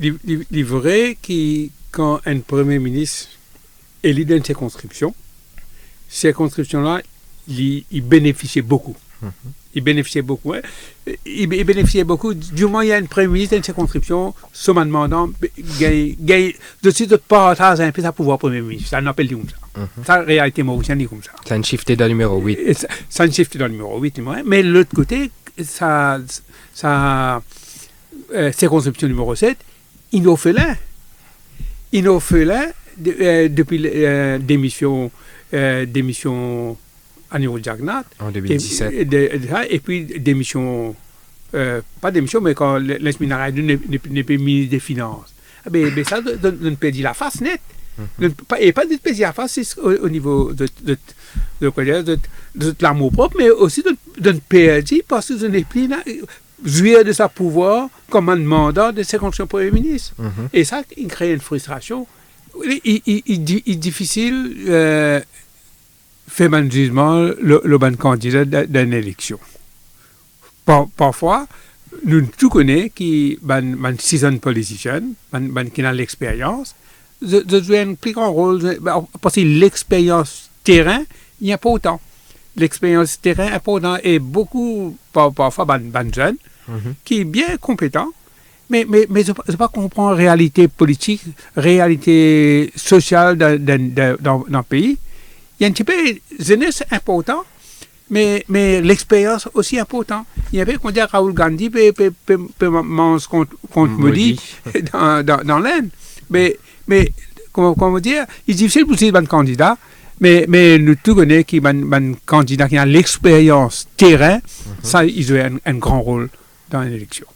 Il est vrai que quand un premier ministre élit dans une circonscription-là, il bénéficiait beaucoup. Il bénéficiait beaucoup. Hein. Il bénéficiait beaucoup. Du moment il y a un premier ministre dans une circonscription, seulement demandant, de suite de partage un peu sa pouvoir premier ministre. Ça n'appelle comme ça. Ça, en réalité, mauricienne, comme ça. C'est un shifté dans le numéro 8. C'est un shifté dans le numéro 8, mais de l'autre côté, sa circonscription numéro 7, il nous fait là. Depuis démission à niveau de Jagnat. En 2017. Et puis démission, pas démission, mais quand l'Esminara n'est plus ministre des Finances. Mais ça donne perdre la face nette. Et pas de perdre la face au niveau de l'amour propre, mais aussi de perdre parce que je n'ai plus jouir de sa pouvoir comme un mandat de circonscription Premier ministre. Et ça, il crée une frustration. Il est difficile faire un jugement le bon candidat d'une élection. Parfois, nous tous connaissons qui sont seasoned politiciens, qui ont l'expérience, de jouer un plus grand rôle. Parce que l'expérience terrain, il n'y a pas autant. L'expérience terrain est important et beaucoup, parfois, jeunes, qui est bien compétent, mais je ne pas comprendre réalité politique, réalité sociale dans le pays. Il y a un petit peu de jeunesse important, mais l'expérience aussi important. Il y avait qu'on dit Raoul Gandhi peut manger contre Modi dans l'Inde. Mais comment dire, il est difficile pour ces candidats, mais nous tous connaissons qui un candidat qui a l'expérience terrain, ça, il joue un grand rôle dans une élection.